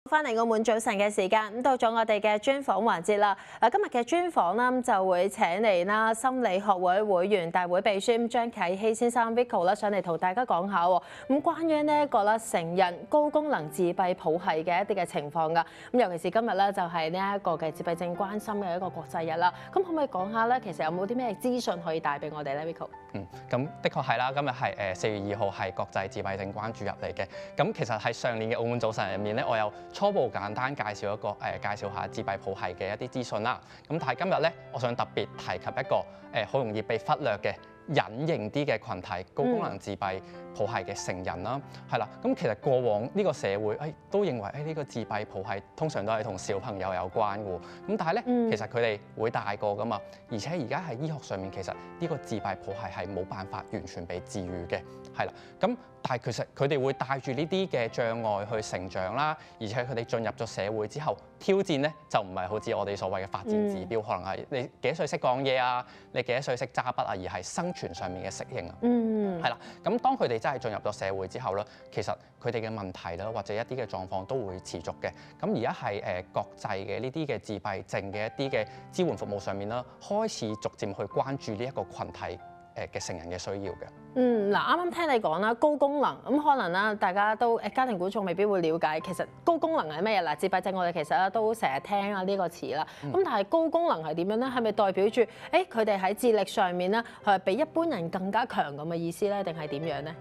翻嚟澳門早晨嘅時間，咁到咗我哋嘅專訪環節啦。今日嘅專訪啦，就會請嚟啦心理學會會員大會秘書張啟希先生 Vico 啦，上嚟同大家講下喎。咁關於呢一個啦成人高功能自閉譜系嘅一啲嘅情況㗎。咁尤其是今日咧就係呢一個嘅自閉症關心嘅一個國際日啦。咁可唔可以講下咧？其實有冇啲咩資訊可以帶俾我哋咧 ，Vico？咁的確係啦，今日係4月2號係國際自閉症關注日嚟嘅。咁其實喺上年嘅澳門早晨入面咧，我有初步簡單介紹介紹下自閉譜系嘅一啲資訊啦。咁但係今日咧，我想特別提及一個好容易被忽略嘅隱形啲嘅群體，高功能自閉譜系嘅成人啦，係啦。咁其實過往呢個社會都認為呢個自閉譜系通常都係同小朋友有關嘅喎。咁但係咧，其實佢哋會大個㗎嘛，而且而家喺醫學上面，其實呢個自閉譜系係冇辦法完全被治癒嘅，係啦。咁但係其實佢哋會帶住呢啲嘅障礙去成長啦，而且佢哋進入咗社會之後，挑戰咧就唔係好似我哋所謂嘅發展指標，可能係你幾多歲識講嘢啊，你幾多歲識揸筆啊，而係生存上面嘅適應啊。係啦。咁當佢哋真係進入咗社會之後咧，其實佢哋嘅問題啦，或者一啲嘅狀況都會持續嘅。咁而家係國際嘅呢啲嘅自閉症嘅一啲嘅支援服務上面啦，開始逐漸去關注呢一個群體嘅成人嘅需要嘅。嗱，啱啱聽你講啦，高功能咁可能啦，大家都家庭觀眾未必會了解，其實高功能係咩嘢？嗱，自閉症我哋其實咧都成日聽啊呢個詞啦。咁但係高功能係點樣咧？係咪代表住佢哋喺智力上面咧係比一般人更加強咁嘅意思咧？定係點樣咧？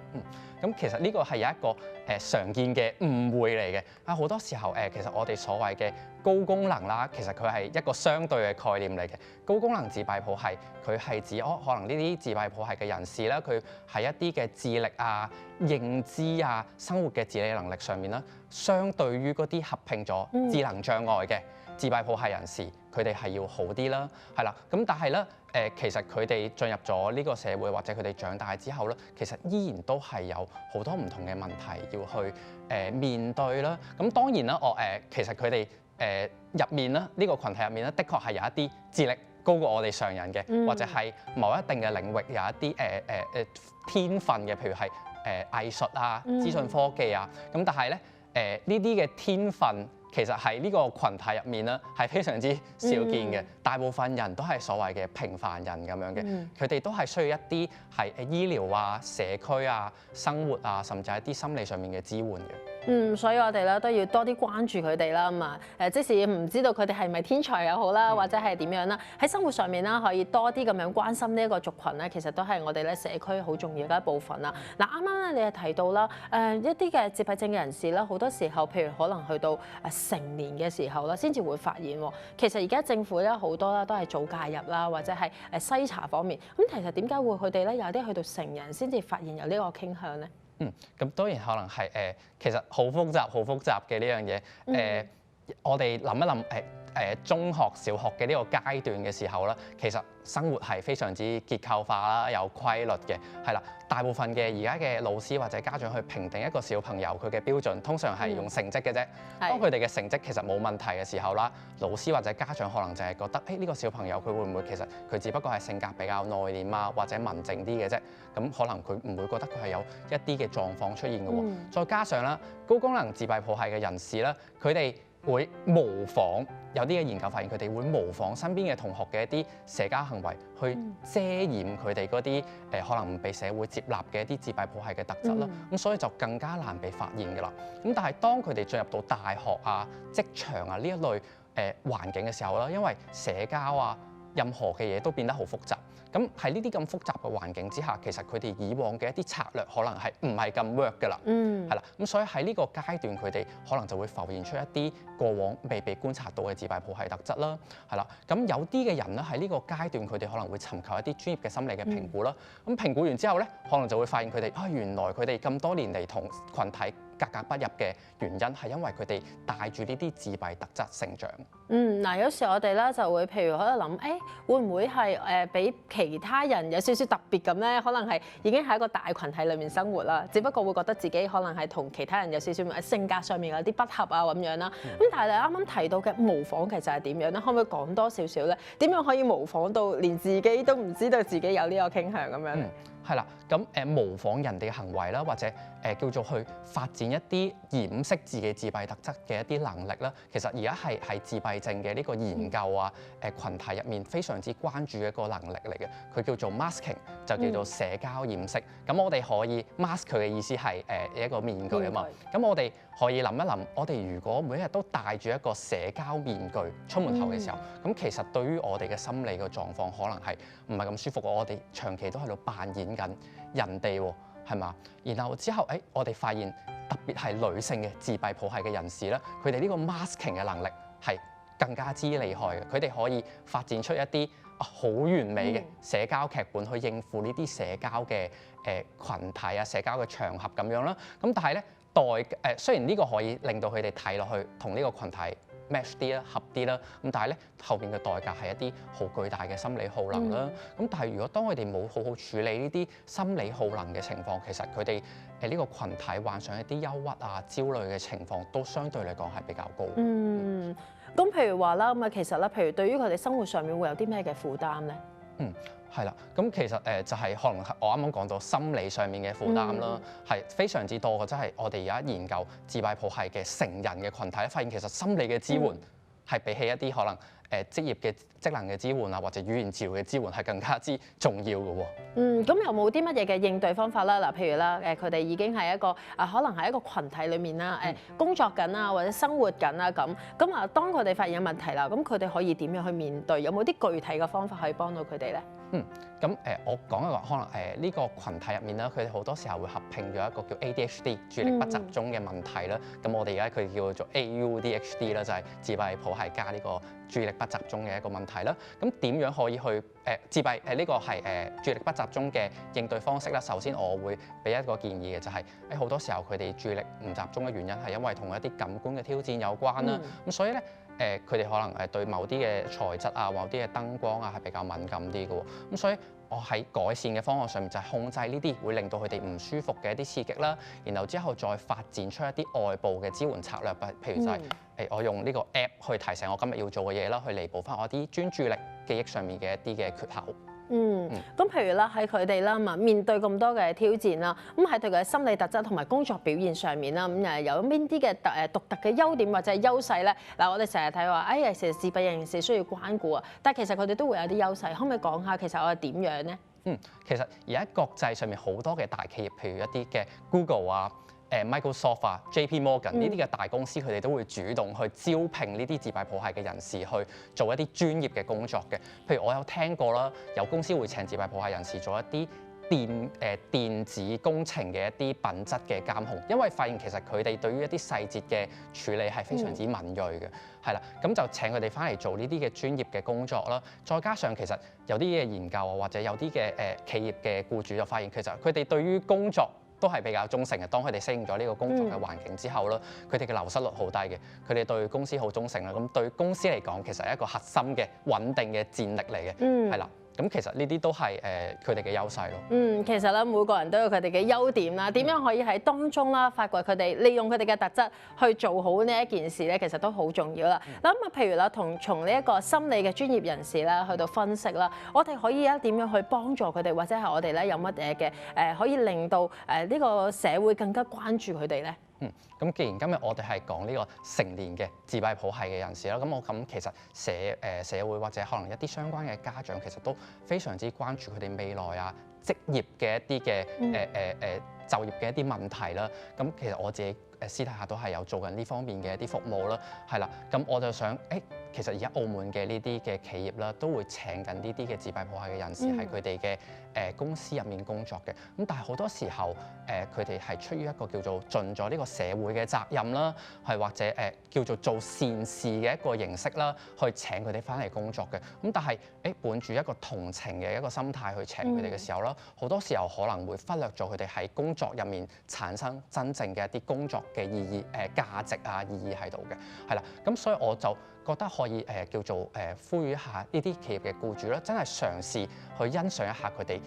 咁其實呢個係有一個常見嘅誤會嚟嘅。好多時候其實我哋所謂嘅高功能啦，其實佢係一個相對嘅概念嚟嘅。高功能自閉譜系佢係指可能呢啲自閉譜系嘅人士啦，佢喺一啲嘅智力啊、認知啊、生活嘅自理能力上面啦，相對於嗰啲合併咗智能障礙嘅自閉譜系人士，佢哋係要好啲啦，係啦。咁但係咧其實佢哋進入咗呢個社會或者佢哋長大之後咧，其實依然都係有好多唔同嘅問題要去面對啦。咁當然啦，其實佢哋入面啦，呢個群體入面咧，的確係有一啲智力高過我哋常人嘅，或者係某一定嘅領域有一啲天分嘅，譬如係藝術啊、資訊科技啊。咁但係咧呢啲嘅天分其實喺呢個群體入面咧係非常之少見嘅。大部分人都係所謂嘅平凡人咁樣嘅，佢哋都係需要一啲係醫療啊、社區啊、生活啊，甚至係一啲心理上面嘅支援嘅。所以我哋咧都要多啲關注佢哋啦，咁啊即使唔知道佢哋係咪天才又好啦，或者係點樣啦，喺生活上面啦可以多啲咁樣關心呢一個族群咧，其實都係我哋咧社區好重要嘅一部分啦。嗱，啱啱咧你係提到啦，一啲嘅自閉症嘅人士啦，好多時候譬如可能去到成年嘅時候啦，先至會發現喎。其實而家政府咧好多啦都係早介入啦，或者係篩查方面。咁其實點解會佢哋咧有啲去到成人先至發現有呢個傾向咧？咁當然可能係其實好複雜嘅呢樣嘢。我哋諗一諗中學、小學嘅呢個階段嘅時候啦，其實生活係非常之結構化啦，有規律嘅，係啦。大部分嘅而家嘅老師或者家長去評定一個小朋友佢嘅標準，通常係用成績嘅啫。當佢哋嘅成績其實冇問題嘅時候啦，老師或者家長可能就係覺得呢個小朋友佢會唔會其實佢只不過係性格比較內斂啊，或者文靜啲嘅啫。咁可能佢唔會覺得佢係有一啲嘅狀況出現嘅喎。再加上啦，高功能自閉譜系嘅人士啦，佢哋會模仿，有啲嘅研究發現佢哋會模仿身邊嘅同學嘅一啲社交行為，去遮掩佢哋嗰啲可能唔被社會接納嘅一啲自閉譜系嘅特質啦。咁所以就更加難被發現㗎啦。咁但係當佢哋進入到大學啊、職場啊呢一類環境嘅時候啦，因為社交啊，任何嘅嘢都變得好複雜。咁喺呢啲咁複雜嘅環境之下，其實佢哋以往嘅一啲策略可能係唔係咁 work 㗎啦。係啦。咁所以喺呢個階段，佢哋可能就會浮現出一啲過往未被觀察到嘅自閉譜系特質啦。係啦。咁有啲嘅人咧喺呢個階段，佢哋可能會尋求一啲專業嘅心理嘅評估啦。咁評估完之後咧，可能就會發現佢哋原來佢哋咁多年嚟同群體格格不入嘅原因係因為佢哋帶住呢啲自閉特質成長。有時我哋咧就會譬如喺度諗，會唔會係比其他人有少少特別咁咧？可能係已經喺一個大群體裏面生活啦，只不過會覺得自己可能係同其他人有少少性格上面有啲不合啊咁樣啦。咁但係你啱啱提到嘅模仿其實係點樣咧？可唔可以講多少少咧？點樣可以模仿到連自己都唔知道自己有呢個傾向咁樣咧？係啦，咁模仿人哋嘅行為啦，或者叫做去發展一啲掩飾自己自閉特質嘅一啲能力啦。其實而家係喺自閉症嘅呢個研究啊，羣體入面非常之關注嘅一個能力嚟嘅。佢叫做 masking，就叫做社交掩飾。咁我哋可以 mask 佢嘅意思係一個面具啊嘛。咁我哋可以諗一諗，我哋如果每一日都戴住一個社交面具出門口嘅時候，咁其實對於我哋嘅心理嘅狀況可能係唔係咁舒服。我哋長期都喺度扮演緊人哋喎，係嘛？然後之後，我哋發現特別係女性嘅自閉譜系嘅人士咧，佢哋呢個 masking 嘅能力係更加之厲害嘅。佢哋可以發展出一啲好完美嘅社交劇本去應付呢啲社交嘅羣體啊、社交嘅場合咁樣啦。咁但係咧雖然呢個可以令到佢哋睇落去同呢個群體match 啲啦、合啲啦，咁但係咧後邊嘅代價係一啲好巨大嘅心理耗能啦。咁但係如果當佢哋冇好好處理呢啲心理耗能嘅情況，其實佢哋呢個群體患上一啲憂鬱啊、焦慮嘅情況都相對嚟講係比較高。咁譬如話啦，咁啊其實咧，譬如對於佢哋生活上面會有啲咩嘅負擔咧？係啦，咁其實就係可能我啱啱講到心理上面嘅負擔啦，係非常之多嘅。即係我哋而家研究自閉譜系嘅成人嘅群體咧，發現其實心理嘅支援係比起一啲可能職業嘅職能嘅支援啊，或者語言治療嘅支援係更加之重要嘅喎。咁有冇啲乜嘢嘅應對方法啦？嗱，譬如啦，佢哋已經係一個可能係一個群體裡面啦，工作緊啊，或者生活緊啊咁。咁啊，當佢哋發現有問題啦，咁佢哋可以點樣去面對？有冇啲具體嘅方法可以幫到佢哋咧？咁我講嘅話，可能呢個群體入面咧，佢哋好多時候會合併咗一個叫 ADHD 注意力不集中嘅問題啦。咁我哋而家佢叫做 AUDHD 啦，就係自閉譜系加呢個注意力不集中嘅一個問題啦。咁點樣可以去自閉呢個係注意力不集中嘅應對方式啦？首先我會俾一個建議嘅就係好多時候佢哋注意力唔集中嘅原因係因為同一啲感官嘅挑戰有關啦。咁所以咧佢哋可能對某啲嘅材質啊、某啲嘅燈光啊係比較敏感啲嘅喎。咁所以我喺改善嘅方案上面就係控制呢啲會令到佢哋唔舒服嘅一啲刺激啦，然後之後再發展出一啲外部嘅支援策略，譬如就係我用呢個 app 去提醒我今日要做嘅嘢啦，去彌補翻我啲專注力記憶上面嘅一啲嘅缺口。咁譬如啦，喺佢哋啦，面對咁多嘅挑戰啦，咁喺佢嘅心理特質同埋工作表現上面啦，咁有邊啲嘅獨特嘅優點或者係優勢咧？嗱，我哋成日睇話，其實自閉人士需要關顧啊，但係其實佢哋都會有啲優勢，可唔可以講下其實我哋點樣咧？其實而家國際上面好多嘅大企業，譬如一啲嘅 Google 啊、Microsoft 啊、JP Morgan 呢啲嘅大公司，佢哋都會主動去招聘呢啲自閉譜系嘅人士去做一啲專業嘅工作嘅。譬如我有聽過啦，有公司會請自閉譜系人士做一啲電子工程嘅一啲品質嘅監控，因為發現其實佢哋對於一啲細節嘅處理係非常之敏鋭嘅，係啦，咁就請佢哋翻嚟做呢啲嘅專業嘅工作啦。再加上其實有啲嘅研究啊，或者有啲嘅企業嘅僱主就發現其實佢哋對於工作都係比較忠誠嘅。當佢哋適應咗呢個工作嘅環境之後啦，佢哋嘅流失率好低嘅，佢哋對公司好忠誠啦。咁對公司嚟講，其實係一個核心嘅穩定嘅戰力嚟嘅，係啦。咁其實呢啲都係佢哋嘅優勢咯。其實咧每個人都有佢哋嘅優點啦，點樣可以喺當中啦發掘佢哋，利用佢哋嘅特質去做好呢一件事咧，其實都好重要啦。咁譬如啦，從呢一個心理嘅專業人士啦，去到分析啦，我哋可以點樣去幫助佢哋，或者係我哋咧有乜嘢嘅可以令到呢個社會更加關注佢哋咧？咁既然今日我哋係講呢個成年嘅自閉譜系嘅人士啦，咁其實社會或者可能一啲相關嘅家長其實都非常之關注佢哋未來啊職業嘅一啲嘅就業嘅一啲問題啦。咁其實我自己私底下都係有做緊呢方面嘅一啲服務啦，係啦。咁我就想其實而家澳門嘅呢啲嘅企業啦，都會請緊呢啲嘅自閉譜系嘅人士喺佢哋嘅公司入面工作嘅。咁但係好多時候佢哋係出於一個叫做盡咗呢個社會嘅責任啦，係或者叫做做善事嘅一個形式啦，去請佢哋翻嚟工作嘅。咁但係本住一個同情嘅一個心態去請佢哋嘅時候啦，好多時候可能會忽略咗佢哋喺工作入面產生真正嘅一啲工作嘅意義、價值啊意義喺度嘅，係啦。咁所以我就覺得可以叫做呼籲一下呢啲企業嘅僱主啦，真係嘗試去欣賞一下佢哋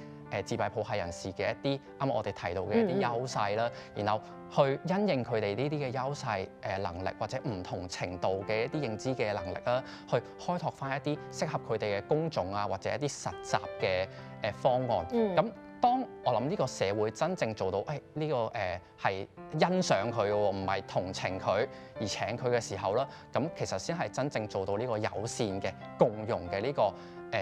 自閉譜系人士嘅一啲啱啱我哋提到嘅一啲優勢啦，然後去因應佢哋呢啲嘅優勢能力或者唔同程度嘅一啲認知嘅能力啦，去開拓翻一啲適合佢哋嘅工種啊或者一啲實習嘅方案。咁當我諗呢個社會真正做到呢個係欣賞佢嘅喎，唔係同情佢而請佢嘅時候啦，咁其實先係真正做到呢個友善嘅共融嘅呢個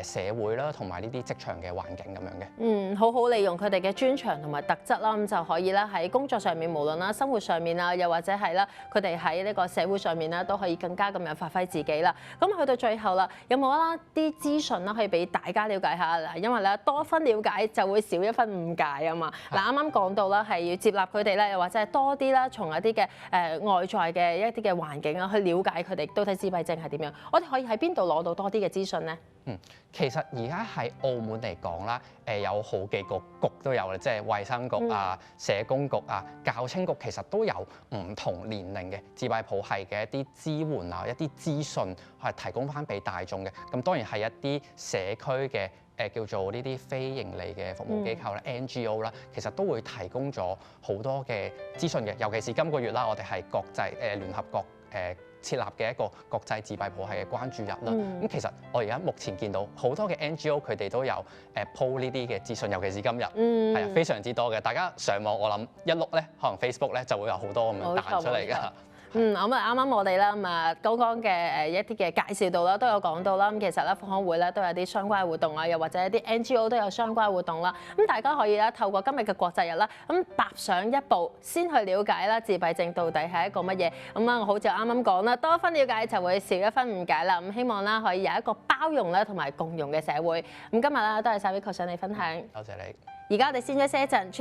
社會啦，同埋呢啲職場嘅環境咁樣嘅。好好利用佢哋嘅專長同埋特質啦，咁就可以啦喺工作上面，無論啦生活上面啊，又或者係啦佢哋喺呢個社會上面啦，都可以更加咁樣發揮自己啦。咁去到最後啦，有冇啦啲資訊啦可以俾大家了解下嗱？因為咧多分了解就會少一分誤解啊嘛。嗱，啱啱講到啦，係要接納佢哋咧，又或者係多啲啦，從一啲嘅外在嘅一啲嘅環境啦，去了解佢哋到底自閉症係點樣。我哋可以喺邊度攞到多啲嘅資訊咧？其實而家喺澳門嚟講啦，有好幾個局都有嘅，即係衛生局啊、社工局啊、教青局，其實都有唔同年齡嘅自閉譜系嘅一啲支援啊、一啲資訊係提供翻俾大眾嘅。咁當然係一啲社區嘅叫做呢啲非營利嘅服務機構啦、NGO 啦，其實都會提供咗好多嘅資訊嘅。尤其是今個月啦，我哋係國際聯合國設立嘅一個國際自閉譜系嘅關注日啦。咁其實我而家目前見到好多嘅 NGO 佢哋都有鋪呢啲嘅資訊，尤其是今日係啊非常之多嘅。大家上網我諗一碌咧，可能 Facebook 咧就會有好多咁樣彈出嚟㗎。咁啊啱啱我哋啦咁啊剛剛嘅一啲嘅介紹到啦，都有講到啦。咁其實咧復康會咧都有啲相關嘅活動啊，又或者一啲 NGO 都有相關嘅活動啦。咁大家可以咧透過今日嘅國際日啦，咁踏上一步，先去了解啦自閉症到底係一個乜嘢。咁啊，好似啱啱講啦，多一分了解就會少一分誤解啦。咁希望啦可以有一個包容啦同埋共融嘅社會。咁今日啦都係晒Vico上嚟分享，多謝你。而家我哋先休息一陣。